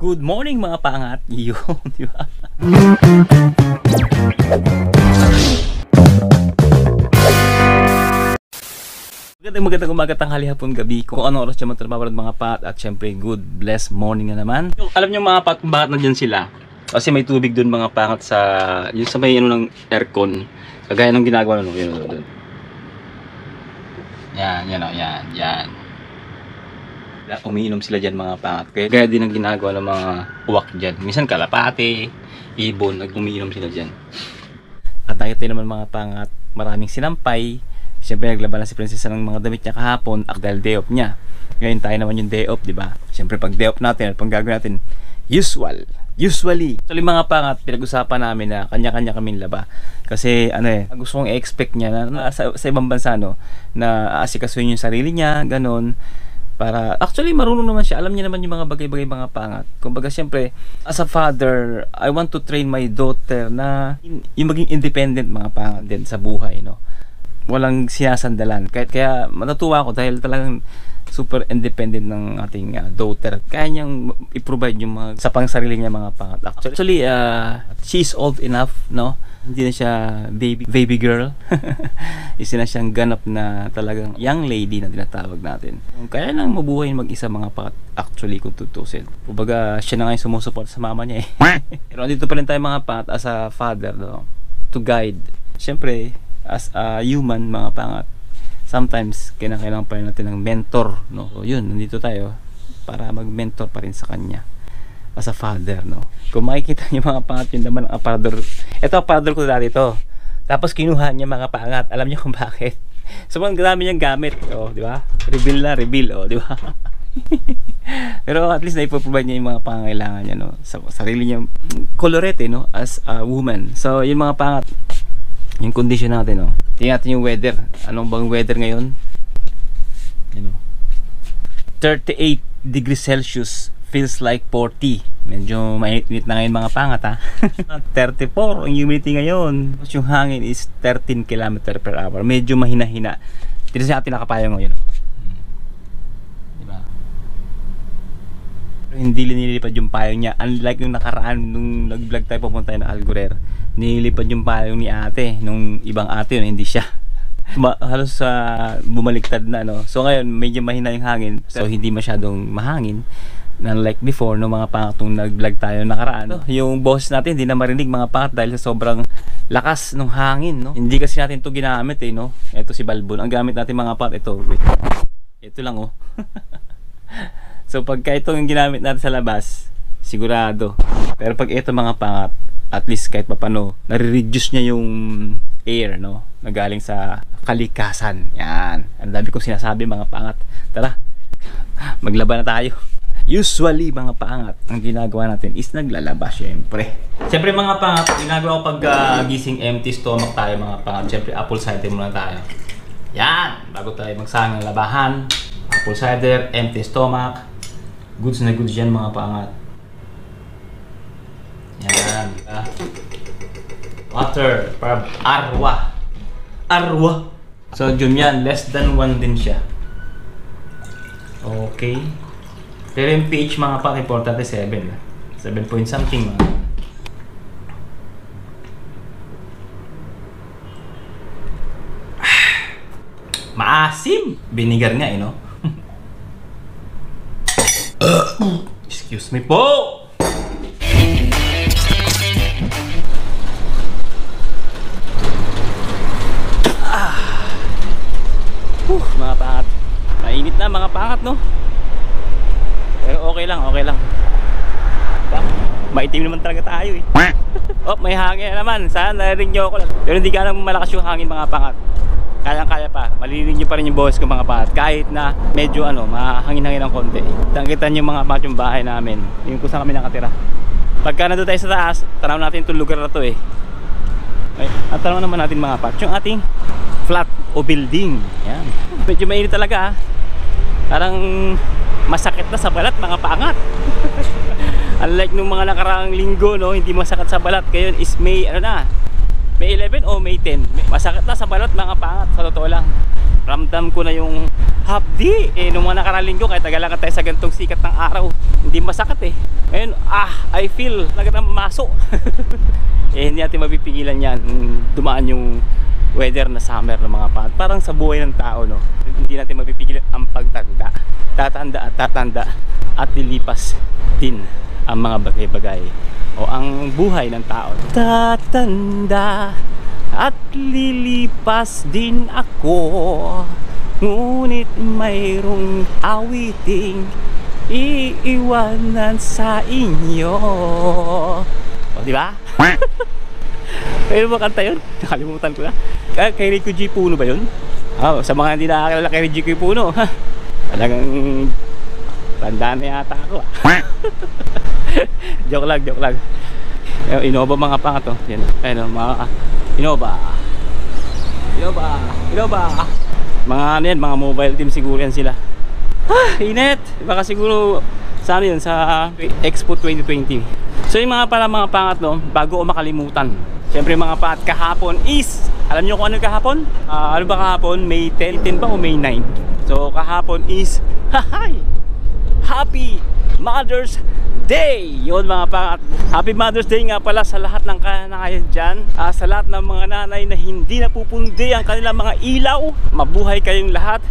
Good morning mga pangat. Yun, di ba? Magandang umaga, tanghali, hapon, gabi. Kung anong oras siya magtrabaho mga pat. At syempre, good, blessed morning na naman. Alam niyo mga pat kung bakit nandiyan sila? Kasi may tubig doon mga pangat sa yung sa may ano ng aircon. Kagaya ng ginagawa nung yun doon. Yan. Umiinom sila dyan mga pangat. Kaya din ang ginagawa ng mga uwak dyan. Minsan kalapate, ibon, umiinom sila dyan. At nakita naman mga pangat, maraming sinampay. Siyempre naglaban na si Prinsesa ng mga damit niya kahapon dahil day off niya. Ngayon tayo naman yung day off, di ba? Siyempre pag day off natin at pang gagawin natin, usually mga pangat, pinag-usapan namin na kanya-kanya kaming laba. Kasi gusto kong i-expect niya na sa ibang bansa na aasikasuhin yung sarili niya, ganon. Para actually marunong naman siya, alam niya naman yung mga bagay-bagay mga pangat. Kumbaga siyempre, as a father, I want to train my daughter na yung maging independent mga pangat din sa buhay, walang sinasandalan. Kaya matutuwa ako dahil talagang super independent ng ating daughter. Kaya niyang i-provide yung mga sa pangsarili niya mga pangat. Actually, she's old enough, Hindi na siya baby girl. Isa na siyang ganap na talagang young lady na tinatawag natin. Kaya nang mabuhay mag-isa mga pangat. Actually, kung tutusin. Kumbaga, siya na nga yung sumusuport sa mama niya Pero dito pa rin tayo mga pangat as a father, to guide. Siyempre, as a human mga pangat, sometimes kailangan pa rin natin ng mentor, So yun, nandito tayo para mag-mentor pa rin sa kanya as a father, Kung makikita niyo mga pangat, yun naman ang aparador. Ito aparador ko dati to. Tapos kinuha niya mga pangat. Alam niyo kung bakit? So ang dami niyang gamit, di ba? Reveal, di ba? Pero at least na-provide niya yung mga pangangailangan niya, sa sarili niya, kolorete, as a woman. So yung mga pangat, yung condition natin, tingnan natin yung weather. Anong bang weather ngayon? 38 degrees Celsius feels like 40. Medyo mainit na ngayon mga pangat 34 ang humidity ngayon. Tapos yung hangin is 13 km per hour. Medyo mahina-hina. Tira sa atin nakapayong ngayon. Diba? Pero hindi nililipad yung payong niya. Unlike yung nakaraan nung nag-vlog tayo papunta na Algurer. Nililipad yung payong ni ate. Nung ibang ate yun, hindi siya. Halos bumaliktad na, So ngayon, medyo mahina yung hangin. So hindi masyadong mahangin. Unlike before, mga pangatong nag-vlog tayo nakaraan. Yung boss natin, hindi na marinig mga pangat dahil sa sobrang lakas ng hangin, Hindi kasi natin ito ginamit, Ito si Balbon. Ang gamit natin mga pangat, ito. Wait. Ito lang, So pagka ito yung ginamit natin sa labas, sigurado. Pero pag ito mga pangat, at least kahit papano, nare-reduce niya yung air, na galing sa kalikasan. Yan. Ang dami kong sinasabi mga pangat. Tara, maglaban na tayo. Usually mga pangat, ang ginagawa natin is naglalaba syempre. Siyempre mga pangat, ginagawa ko pag gising empty stomach tayo mga pangat. Siyempre apple cider muna tayo. Yan, bago tayo magsang ng labahan. Apple cider, empty stomach. Goods na goods yan mga pangat. Yan. Water, para arwa. Sodium yan, less than 1 din siya. Okay. Pero yung pH mga pang importante 7 point something mga. Maasim! Vinegar nga Excuse me po! Mga pangat. Mainit na mga pangat, Pero okay lang. Maitim naman talaga tayo may hangin naman. Sana narinig nyo ako lang. Pero hindi ka naman malakas yung hangin mga pangat. Kaya pa. Malilinig nyo pa rin yung boses ko mga pangat. Kahit na medyo mahangin-hangin ng konti. Tangkitan yung mga pangat yung bahay namin. Yung kung saan kami nakatira. Pagka nandun tayo sa taas, tanaw natin itong lugar na to At tanaw naman natin mga pangat yung ating flat o building. Yan. Medyo mainit talaga Parang masakit na sa balat mga pangat. Unlike nung mga nakaraang linggo, hindi masakit sa balat. Ngayon is may May 11 o May 10. Masakit na sa balat mga pangat, sa totoo lang. Ramdam ko na yung hapdi. Nung mga nakarang linggo, kahit tagalangan tayo sa gantong sikat ng araw, hindi masakit Ngayon, I feel talaga maso. Hindi natin mapipigilan yan. Dumaan yung weather na summer ng mga pangat. Parang sa buhay ng tao, no? Hindi natin mapipigilan ang pagtanda. Tatanda at tatanda. At lilipas din ang mga bagay-bagay. O ang buhay ng tao. Tatanda at lilipas din ako, ngunit mayroong awiting iiwanan sa inyo. O, di ba? Kaya ba kanta yun? Nakalimutan ko na. Kay Rico G. Puno ba yun? Sa mga hindi nakakilala kay Rico G. Puno, talagang tanda na yata ako. Joke lang. Innova mga pangat to. Yan. Ayun mga Innova. Mga ano yan, mga mobile team siguro yan sila. Init. Baka siguro sa ano yun, sa Expo 2020. So yung mga pala mga pangat no, bago ko makalimutan. Siyempre mga pangat, kahapon is, alam nyo kung ano kahapon? Ano ba kahapon? May 10 ba o May 9? So kahapon is, Happy Mother's Day! Yun mga pangat. Happy Mother's Day nga pala sa lahat ng kananayan dyan. Sa lahat ng mga nanay na hindi napupundi ang kanilang mga ilaw. Mabuhay kayong lahat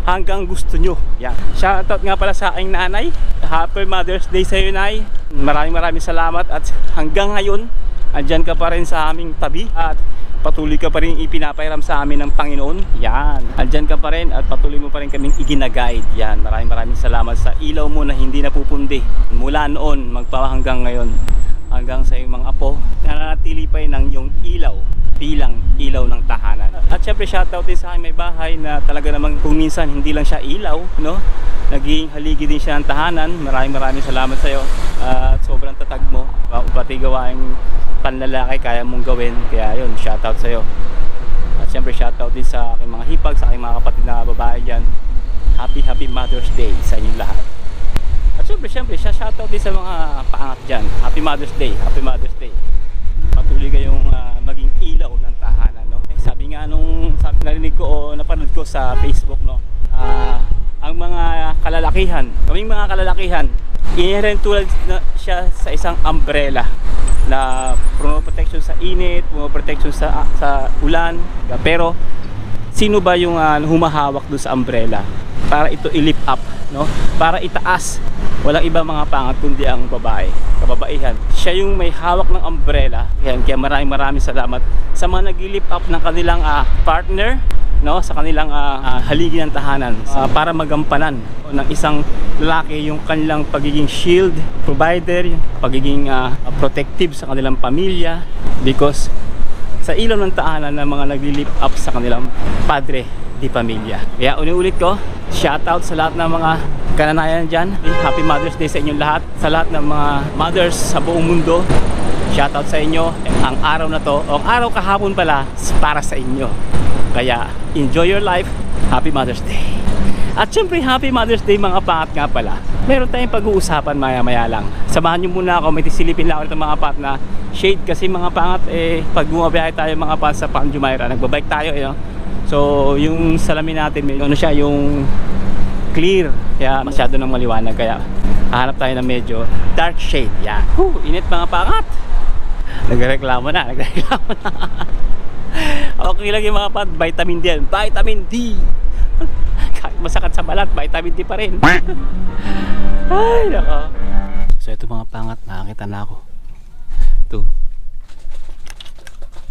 hanggang gusto nyo. Yan. Shoutout nga pala sa aking nanay. Happy Mother's Day sa iyo, Nay. Maraming salamat at hanggang ngayon andyan ka pa rin sa aming tabi at patuloy ka pa rin ipinapahiram sa amin ng Panginoon. Yan. Andyan ka pa rin at patuloy mo pa rin kaming iginaguide. Yan. Maraming salamat sa ilaw mo na hindi napupundi. Mula noon, hanggang ngayon. Hanggang sa iyong mga apo, nananatili pa rin ang iyong ilaw bilang ilaw ng tahanan. At syempre shoutout din sa aking may bahay na talaga namang kung minsan hindi lang siya ilaw, no? Naging haligi din siya ng tahanan. Maraming salamat sa iyo. At sobrang tatag mo. Pati gawaing panlalaki kaya mong gawin, kaya yun, shoutout sa iyo. At syempre shoutout din sa aking mga hipag, sa aking mga kapatid na babae dyan. Happy Mother's Day sa inyong lahat. At syempre shoutout din sa mga paangat dyan. Happy Mother's Day. Patuloy kayong maging ilaw ng tahanan, no? Sabi nga nung narinig ko o napanood ko sa Facebook, no, ang mga kalalakihan, kaming mga kalalakihan, inherent tulad na siya sa isang umbrella na protection sa init, protection sa ulan. Pero sino ba yung humahawak doon sa umbrella para ito i-lift up, no? Para itaas. Walang iba mga pangat kundi ang babae, kababaihan. Siya yung may hawak ng umbrella. Kaya maraming salamat sa mga nag-lift up ng kanilang partner, no, sa kanilang haligi ng tahanan, para magampanan ng isang lalaki yung kanilang pagiging shield provider, pagiging protective sa kanilang pamilya, because sa ilaw ng tahanan ng mga nagli-lift up sa kanilang padre di pamilya. Kaya ulit ko, shoutout sa lahat ng mga kananayan dyan. Happy Mother's Day sa inyong lahat. Sa lahat ng mga mothers sa buong mundo, shoutout sa inyo. Ang araw na to, o araw kahapon pala, para sa inyo. Kaya enjoy your life. Happy Mother's Day. At syempre Happy Mother's Day mga pangat nga pala. Meron tayong pag-uusapan maya lang. Samahan nyo muna ako, may tisilipin lang ako ng mga pangat na shade. Kasi mga pangat, pag bumabiyahe tayo mga pangat sa Pang Jumeirah, nagbabike tayo, no? So yung salamin natin, may ano siya, yung clear, kaya masyado nang maliwanag, kaya hahanap tayo ng medyo dark shade. Yan. Init mga pangat. Nagreklamo na. Okay lang yung mga pangat, vitamin D yan. Vitamin D. Kahit masakit sa balat, vitamin D pa rin. Ay, nako. So ito mga pangat, nakakita na ako. Ito.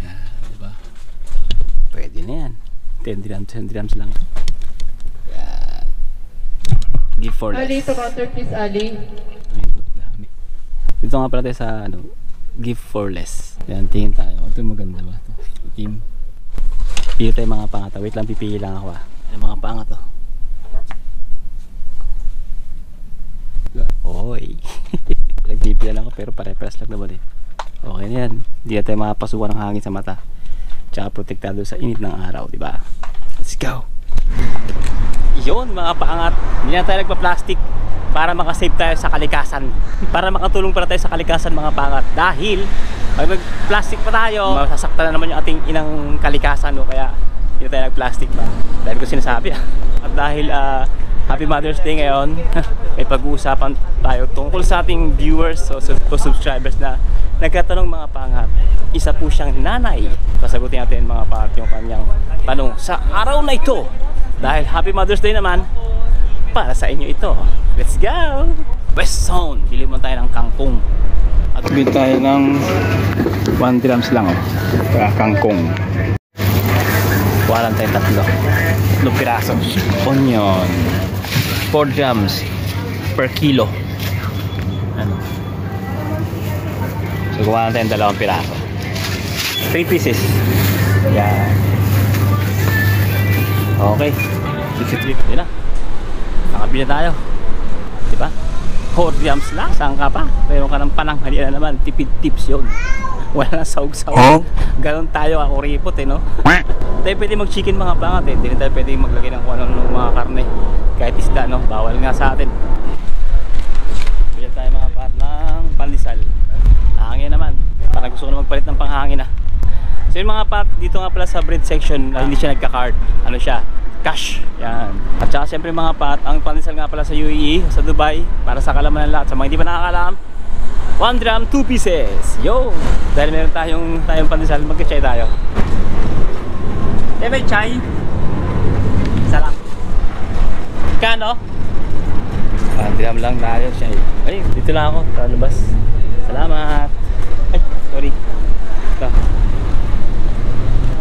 Yan, diba? Pwede na yan. 10 dirhams lang. Yan. Give for less. Ali, to counter please, Ali. Dito nga pala tayo sa give for less. Yan, tingin tayo. Ito maganda ba? Ito. Itim. Pili tayo mga pangat. Wait lang, pipili lang ako. Yan mga pangat to. Oy. Nagpipila lang ako pero pare-pares lang naman eh. Okay na yan. Hindi na tayo makapasukan ng hangin sa mata. Tsaka protektado sa init ng araw, di ba? Let's go! Yun mga paangat, hindi na tayo nagpa-plastic para makasave tayo sa kalikasan. Para makatulong para tayo sa kalikasan mga paangat. Dahil Pag nag-plastic pa tayo, masasaktan na naman yung ating inang kalikasan, no? Kaya hindi tayo nag-plastic pa. Dahil ko sinasabi. At dahil Happy Mother's Day ngayon, may pag-uusapan tayo tungkol sa ating viewers o subscribers na nagkatanong mga pangat. Isa po siyang nanay. Pasagutin natin mga pangat yung kanyang tanong sa araw na ito. Dahil Happy Mother's Day naman, para sa inyo ito. Let's go! West Zone, bili mo tayo ng kangkong. At bili tayo ng 1 grams lang, oh. Kangkong. Kuha lang tayo tatlong piraso. Onion 4 grams per kilo. Ano? So kuha lang tayo 2 piraso. 3 pieces. Yan. Okay. 63. Yun na. Nakabili tayo. Diba? 4 grams lang, saan ka pa? Mayroon ka ng pananghalian na naman, tipid tips yun. Wala na sawg-sawg. Ganon tayo ako ripot no? Tayo pwede mag chicken mga pangat Hindi rin tayo pwede maglagay ng kung ano ng mga karne. Kahit isda no, bawal nga sa atin. Bili tayo mga pangat ng pandesal. Hangin naman, parang gusto ko na magpalit ng panghangin So yung mga pangat, dito nga pala sa bread section, hindi siya nagka-card. Ano siya? Cash. Yan. At saka siyempre mga pat, ang pandesal nga pala sa UAE, sa Dubai, para sa kalaman ng lahat. Sa mga hindi pa nakakalam, 1 gram, 2 pieces. Yo! Dahil meron tayong pandesal, magka-chai tayo. May chai? Isa lang. Kano? 1 gram lang tayo, chai. Ay, dito lang ako, sa labas. Salamat. Ay, sorry. Ito.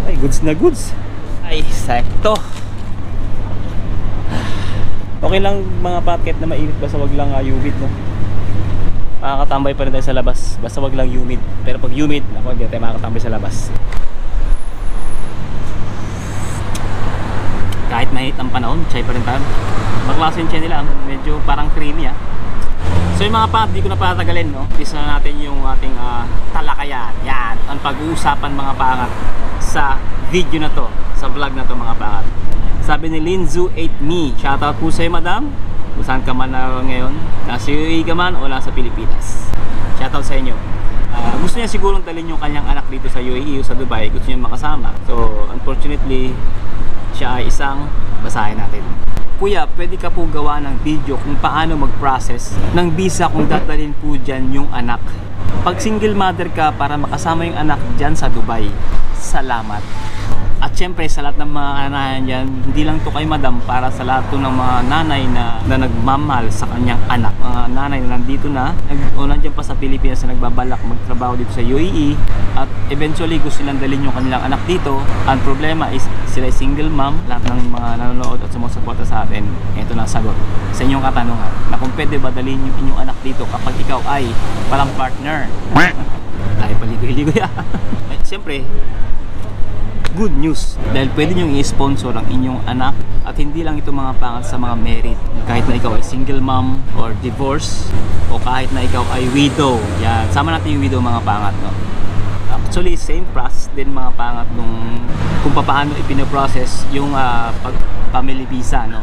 Ay, goods na goods. Ay, sakto. Okay lang mga packet na mainit, basta wag lang humid no. Makakatambay pa rin tayo sa labas, basta wag lang humid. Pero pag humid, ako hindi tayo makakatambay sa labas. Kahit mainit ang panahon, chai pa rin tayo. Maklase yung chai nila, medyo parang creamy So yung mga packet, di ko na patatagalin no. Umpisa na natin yung ating talakayan. Yan, ang pag-uusapan mga packet sa video na to, sa vlog na to mga packet. Sabi ni Linzu 8me, shoutout po sa'yo madam. Kung saan ka man ngayon, nasa UAE ka man o nasa Pilipinas, shoutout sa inyo. Gusto niya sigurong dalhin yung kanyang anak dito sa UAE o sa Dubai. Gusto niya makasama. So unfortunately, siya ay isang basahin natin. Kuya, pwede ka po gawa ng video kung paano mag-process ng visa kung dadalhin po dyan yung anak. Pag single mother ka, para makasama yung anak dyan sa Dubai. Salamat. At syempre sa lahat ng mga anahan dyan, hindi lang to kay madam, para sa lahat to ng mga nanay na nagmamahal sa kanyang anak. Mga nanay na nandito na o nandiyan pa sa Pilipinas na nagbabalak magtrabaho dito sa UAE at eventually gusto silang dalhin yung kanilang anak dito. Ang problema is sila ay single mom. Lahat ng mga nanonood at sumusuporta sa atin, ito na sagot sa inyong katanungan na kung pwede ba dalhin yung inyong anak dito kapag ikaw ay walang partner. Tayo paligoy-ligoy Siyempre good news dahil pwede nyo i-sponsor ang inyong anak at hindi lang ito mga pangat sa mga married, kahit na ikaw ay single mom or divorce o kahit na ikaw ay widow. Yan, sama natin yung widow mga pangat no? Actually same process din mga pangat nung kung paano ipinoprocess yung pag family visa no?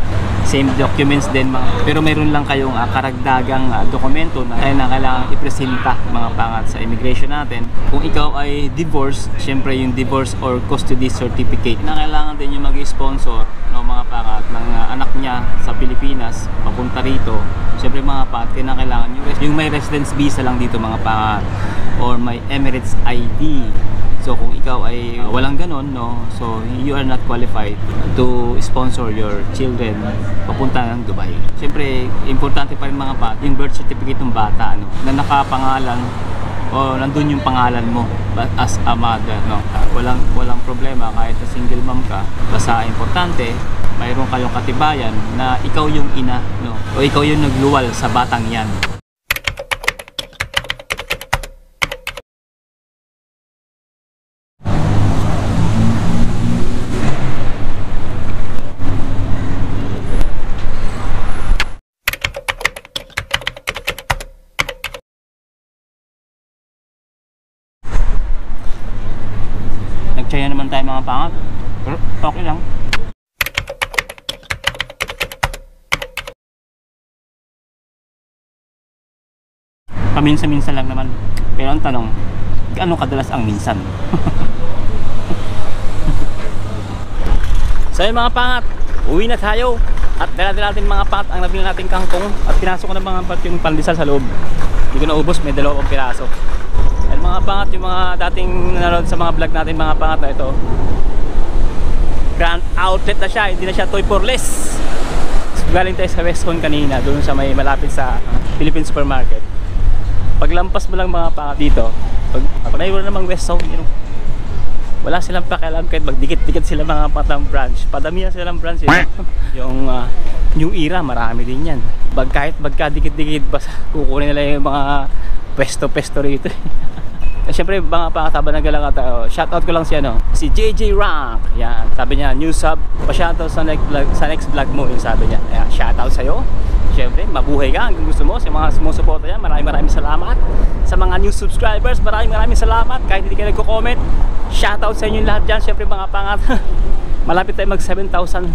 Same documents din pero mayroon lang kayong karagdagang dokumento na kailangan ipresenta mga pangat sa immigration natin. Kung ikaw ay divorce, syempre yung divorce or custody certificate na kailangan din yung mag-sponsor no, mga pangat ng anak niya sa Pilipinas papunta rito. Syempre mga pangat kailangan yung may residence visa lang dito mga pangat or may Emirates ID. So kung ikaw ay walang ganon no, so you are not qualified to sponsor your children papunta ng Dubai. Siyempre importante pa rin mga bata yung birth certificate ng bata no, na nakapangalan o nandun yung pangalan mo as a mother no. Walang problema kahit na single mom ka, basta importante mayroon kayong katibayan na ikaw yung ina no, o ikaw yung nagluwal sa batang yan. Nagtsaya naman tayo mga pangat, pero okay lang. Paminsan-minsan lang naman. Pero ang tanong, gaano kadalas ang minsan. So yun mga pangat, uwi na tayo. At dala-dala natin mga pangat ang nabili nating kangkong. At pinasok ko na mga pangat yung pandesal sa loob. Hindi ko na ubos, may 2 piraso. At mga pangat, yung mga dating nanonood sa mga vlog natin mga pangat na ito, grand outlet na siya, hindi na siya Toy for Less. So, galing tayo sa Weston kanina, doon sa may malapit sa Philippine Supermarket. Paglampas mo lang mga pangat dito, pag naiwan namang Weston, you know, wala silang pakialam kahit magdikit-dikit sila mga patang branch. Padami na silang branch eh. Yung New Era, marami din yan. Kahit magkadikit-dikit ba, kukunin nila yung mga pesto-pesto rito. Siyempre mga pangataba ng galang tayo, shoutout ko lang siya no, si JJ Rank. Yan, sabi niya new sub, pa-shoutout sa next vlog mo, yung sabi niya. Ayan, shoutout sa'yo. Siyempre, mabuhay ka hanggang gusto mo. Sa mga sumusuporta niya, maraming salamat. Sa mga new subscribers, maraming salamat. Kahit hindi kayo nagko-comment, shoutout sa inyo lahat dyan. Siyempre mga pangat, malapit tayo mag 7,000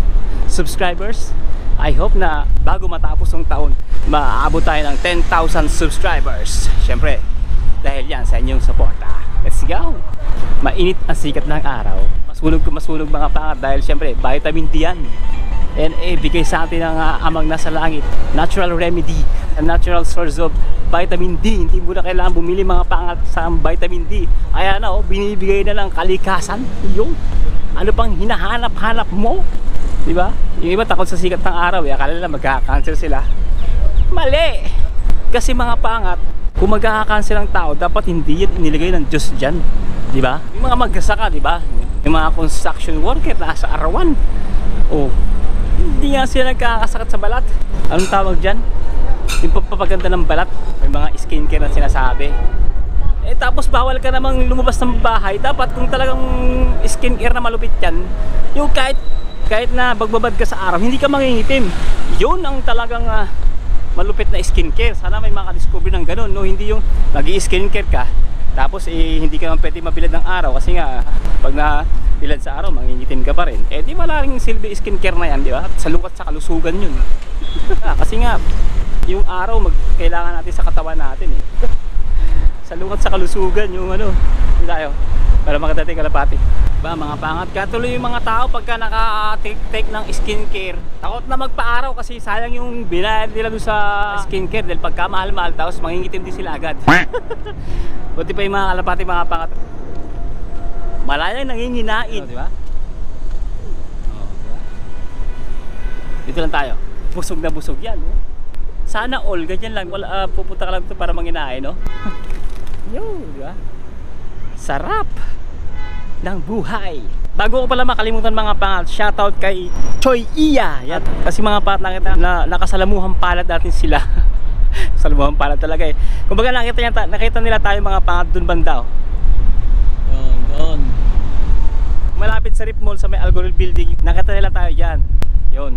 subscribers. I hope na bago matapos ng taon, maaabot tayo ng 10,000 subscribers. Siyempre, dahil yan sa inyong suporta. Let's go! Mainit ang sikat ng araw. Masunog mga pangat dahil siyempre vitamin D yan. And bigay sa atin ng amang nasa langit. Natural remedy, a natural source of vitamin D. Hindi mo na kailangan bumili mga pangat sa vitamin D. Ayan na binibigay na lang kalikasan. Yung ano pang hinahanap-hanap mo? Diba? Yung iba takot sa sikat ng araw. Akala nila magkaka-cancer sila. Mali! Kasi mga pangat, kung magkaka-cancer ang tao, dapat hindi yan inilagay ng Diyos dyan. Diba? Yung mga magsasaka, diba? Yung mga construction worker na sa arawan. Oh, hindi nga sila nagkakasakit sa balat. Anong tawag dyan? Yung papaganda ng balat. May mga skincare na sinasabi. Tapos bawal ka namang lumabas ng bahay. Dapat kung talagang skincare na malupit yan, yung kahit na bagbabad ka sa araw, hindi ka mangingitim. Yun ang talagang malupit na skincare. Sana may makadiscover ng ganun, no? Hindi yung nag-i-skincare ka tapos hindi ka naman pwede mabilad ng araw kasi nga pag nabilad sa araw mangingitim ka pa rin. Di wala ring silbi skincare na yan, di ba? Salukat sa kalusugan yun. Kasi nga yung araw kailangan natin sa katawan natin eh. Salukat sa kalusugan yung ano, tayo para makadating kalapati. Ba mga pangat, katuloy yung mga tao pagka naka-take ng skincare, takot na magpa-araw kasi sayang yung binayad nila doon sa skincare dahil pagka mahal-mahal tapos mangingitim din sila agad. Buti pa yung mga kalapati mga pangat, malayang nanginginain, di ba? Dito lang tayo, busog na busog yan, no? Sana all, ganyan lang, pupunta ka lang ito para manginain, no? Yo, di ba? Sarap ng buhay. Bago ko pala makalimutan mga pangat, shoutout kay Choi Iya. Yan. Kasi mga pangat na nakasalamuhang palad natin sila. Salamuhang palad talaga eh. Kumbaga nakita nila tayo mga pangat dun banda. Doon. Malapit sa Rip Mall sa may Algoril Building. Nakita nila tayo dyan. Yun.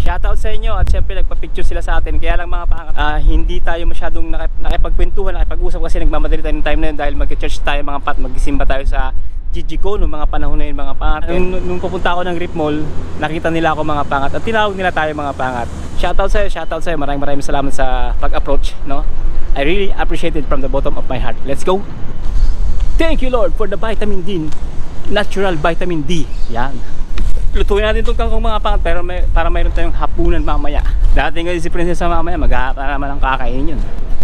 Shoutout sa inyo at syempre nagpa-picture sila sa atin. Kaya lang mga pangat, hindi tayo masyadong nakipagkwentuhan, nakipag-usap kasi nagmamadali tayo ng time na yun dahil mag-church tayo mga pat, magsimba tayo sa Jijico noong mga panahon na yun mga pangat. Nung pupunta ako ng Rip Mall, nakita nila ako mga pangat at tinawag nila tayo mga pangat. Shoutout sa'yo, maraming salamat sa pag-approach, no? I really appreciate it from the bottom of my heart. Let's go! Thank you Lord for the vitamin D, natural vitamin D. Yan. Lutuin natin itong kangkong mga pangat pero para mayroon tayong hapunan mamaya. Dating kasi si Prinsesa mamaya maghahap naman ang kakainin yun.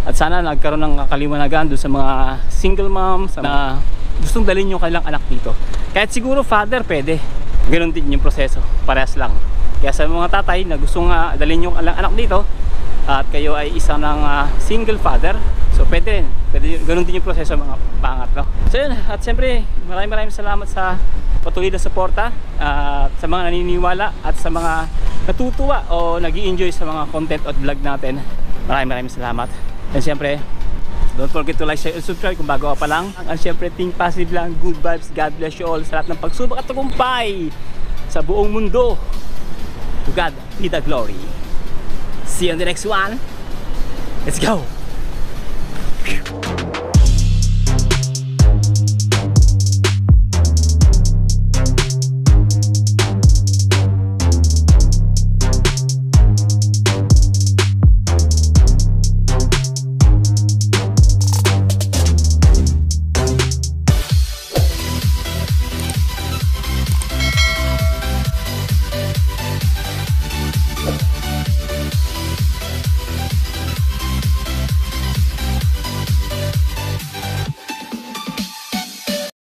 At sana nagkaroon ng kaliwanagan doon sa mga single moms na gustong dalhin yung kanilang anak dito. Kahit siguro father pwede, ganoon din yung proseso, parehas lang. Kaya sa mga tatay na gustong dalhin yung anak dito at kayo ay isa ng single father, so pwede rin, ganoon din yung proseso mga pangat, no? So yun, at siyempre maraming salamat sa patuloy na suporta at sa mga naniniwala at sa mga natutuwa o nag-i-enjoy sa mga content at vlog natin. Maraming salamat. And siyempre, don't forget to like, share, and subscribe kung bago ka pa lang. And siyempre, think positive lang, good vibes, God bless you all sa lahat ng pagsubok at tagumpay sa buong mundo. To God be the glory. See you on the next one. Let's go!